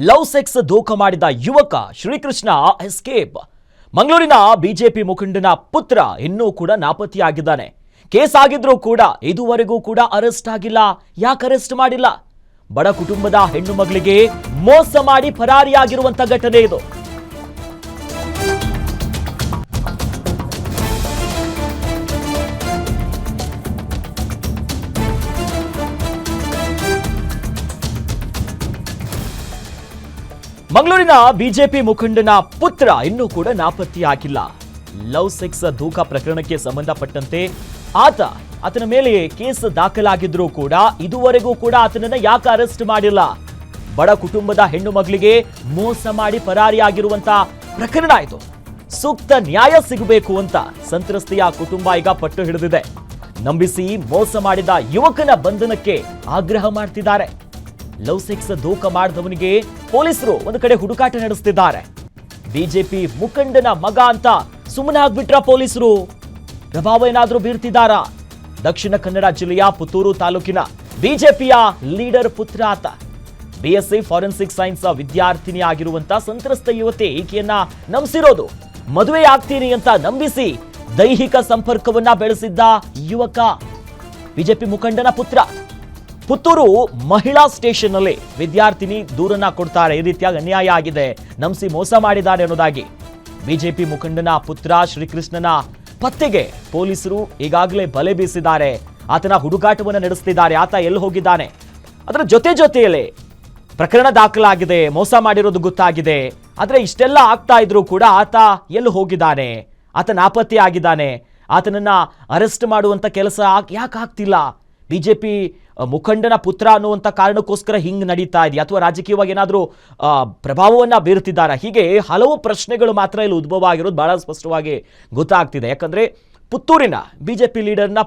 Love sex ಧೋಕ ಮಾಡಿದ ಯುವಕ Shrikrishna escape. ಮಂಗಳೂರಿನ ಬಿಜೆಪಿ ಮುಖಂಡನ ಪುತ್ರ ಇನ್ನೂ ಕೂಡ ನಾಪತ್ತೆಯಾಗಿದ್ದಾನೆ. ಕೇಸ್ ಆಗಿದ್ರೂ ಕೂಡ ಇದುವರೆಗೂ ಕೂಡ ಅರೆಸ್ಟ್ ಆಗಿಲ್ಲ. ಯಾಕೆ ಅರೆಸ್ಟ್ ಮಾಡಿಲ್ಲ? ಬಡ ಕುಟುಂಬದ ಹೆಣ್ಣು ಮಗಳಿಗೆ ಮೋಸ ಮಾಡಿ ಪರಾರಿಯಾಗಿರುವಂತ ಘಟನೆ ಇದು. ಮಂಗಳೂರಿನ ಬಿಜೆಪಿ ಮುಖಂಡನ ಪುತ್ರ ಇನ್ನೂ ಕೂಡ ನಾಪತ್ತೆಯಾಗಿಲ್ಲ. ಲವ್ ಸೆಕ್ಸ್ ಧೋಕ ಪ್ರಕರಣಕ್ಕೆ ಸಂಬಂಧಪಟ್ಟಂತೆ ಆತನ ಮೇಲೆ ಕೇಸ್ ದಾಖಲಾಗಿದ್ರೂ ಕೂಡ ಇದುವರೆಗೂ ಕೂಡ ಆತನನ್ನ ಯಾಕೆ ಅರೆಸ್ಟ್ ಮಾಡಿಲ್ಲ? ಬಡ ಕುಟುಂಬದ ಹೆಣ್ಣು ಮಗಳಿಗೆ ಮೋಸ ಮಾಡಿ ಪರಾರಿಯಾಗಿರುವಂತ ಪ್ರಕರಣ ಇದು. ಸೂಕ್ತ ನ್ಯಾಯ ಸಿಗಬೇಕು ಅಂತ ಸಂತ್ರಸ್ತೆಯ ಕುಟುಂಬ ಈಗ ಪಟ್ಟು ಹಿಡಿದಿದೆ. ನಂಬಿಸಿ ಮೋಸ ಮಾಡಿದ ಯುವಕನ ಬಂಧನಕ್ಕೆ ಆಗ್ರಹ ಮಾಡ್ತಿದ್ದಾರೆ. ಲವ್ ಸೆಕ್ಸ್ ಧೋಕ ಮಾಡಿದವನಿಗೆ ಪೊಲೀಸರು ಒಂದು ಕಡೆ ಹುಡುಕಾಟ ನಡೆಸುತ್ತಿದ್ದಾರೆ. ಬಿಜೆಪಿ ಮುಖಂಡನ ಮಗ ಅಂತ ಸುಮ್ಮನೆ ಆಗ್ಬಿಟ್ರ ಪೊಲೀಸರು? ಪ್ರಭಾವ ಏನಾದ್ರೂ ಬೀರ್ತಿದ್ದಾರಾ? ದಕ್ಷಿಣ ಕನ್ನಡ ಜಿಲ್ಲೆಯ ಪುತ್ತೂರು ತಾಲೂಕಿನ ಬಿಜೆಪಿಯ ಲೀಡರ್ ಪುತ್ರ ಆತ. ಬಿಎಸ್ಸಿ ಫಾರೆನ್ಸಿಕ್ ಸೈನ್ಸ್ ವಿದ್ಯಾರ್ಥಿನಿ ಆಗಿರುವಂತ ಸಂತ್ರಸ್ತ ಯುವತಿ ಈಕೆಯನ್ನ ನಂಬಿಸಿರೋದು. ಮದುವೆ ಆಗ್ತೀನಿ ಅಂತ ನಂಬಿಸಿ ದೈಹಿಕ ಸಂಪರ್ಕವನ್ನ ಬೆಳೆಸಿದ್ದ ಯುವಕ ಬಿಜೆಪಿ ಮುಖಂಡನ ಪುತ್ರ. ಪುತ್ತೂರು ಮಹಿಳಾ ಸ್ಟೇಷನ್ ನಲ್ಲಿ ವಿದ್ಯಾರ್ಥಿನಿ ದೂರನ್ನ ಕೊಡ್ತಾರೆ. ಈ ರೀತಿಯಾಗಿ ಅನ್ಯಾಯ ಆಗಿದೆ, ನಂಬಿಸಿ ಮೋಸ ಮಾಡಿದ್ದಾರೆ ಅನ್ನೋದಾಗಿ. ಬಿಜೆಪಿ ಮುಖಂಡನ ಪುತ್ರ ಶ್ರೀಕೃಷ್ಣನ ಪತ್ತೆಗೆ ಪೊಲೀಸರು ಈಗಾಗಲೇ ಬಲೆ ಬೀಸಿದ್ದಾರೆ. ಆತನ ಹುಡುಕಾಟವನ್ನು ನಡೆಸುತ್ತಿದ್ದಾರೆ. ಆತ ಎಲ್ಲಿ ಹೋಗಿದ್ದಾನೆ? ಅದರ ಜೊತೆಯಲ್ಲೇ ಪ್ರಕರಣ ದಾಖಲಾಗಿದೆ, ಮೋಸ ಮಾಡಿರೋದು ಗೊತ್ತಾಗಿದೆ. ಆದ್ರೆ ಇಷ್ಟೆಲ್ಲ ಆಗ್ತಾ ಇದ್ರು ಕೂಡ ಆತ ಎಲ್ಲಿ ಹೋಗಿದ್ದಾನೆ? ಆತ ನಾಪತ್ತೆ ಆಗಿದ್ದಾನೆ. ಆತನನ್ನ ಅರೆಸ್ಟ್ ಮಾಡುವಂತ ಕೆಲಸ ಯಾಕೆ ಆಗ್ತಿಲ್ಲ? ಬಿಜೆಪಿ ಮುಖಂಡನ ಪುತ್ರ ಅನ್ನುವಂಥ ಕಾರಣಕ್ಕೋಸ್ಕರ ಹಿಂಗ್ ನಡೀತಾ ಇದೆಯಾ, ಅಥವಾ ರಾಜಕೀಯವಾಗಿ ಏನಾದರೂ ಪ್ರಭಾವವನ್ನ ಬೀರುತ್ತಿದ್ದಾರಾ? ಹೀಗೆ ಹಲವು ಪ್ರಶ್ನೆಗಳು ಮಾತ್ರ ಇಲ್ಲಿ ಉದ್ಭವ ಆಗಿರೋದು ಬಹಳ ಸ್ಪಷ್ಟವಾಗಿ ಗೊತ್ತಾಗ್ತಿದೆ. ಯಾಕಂದ್ರೆ ಪುತ್ತೂರಿನ ಬಿಜೆಪಿ ಲೀಡರ್ನ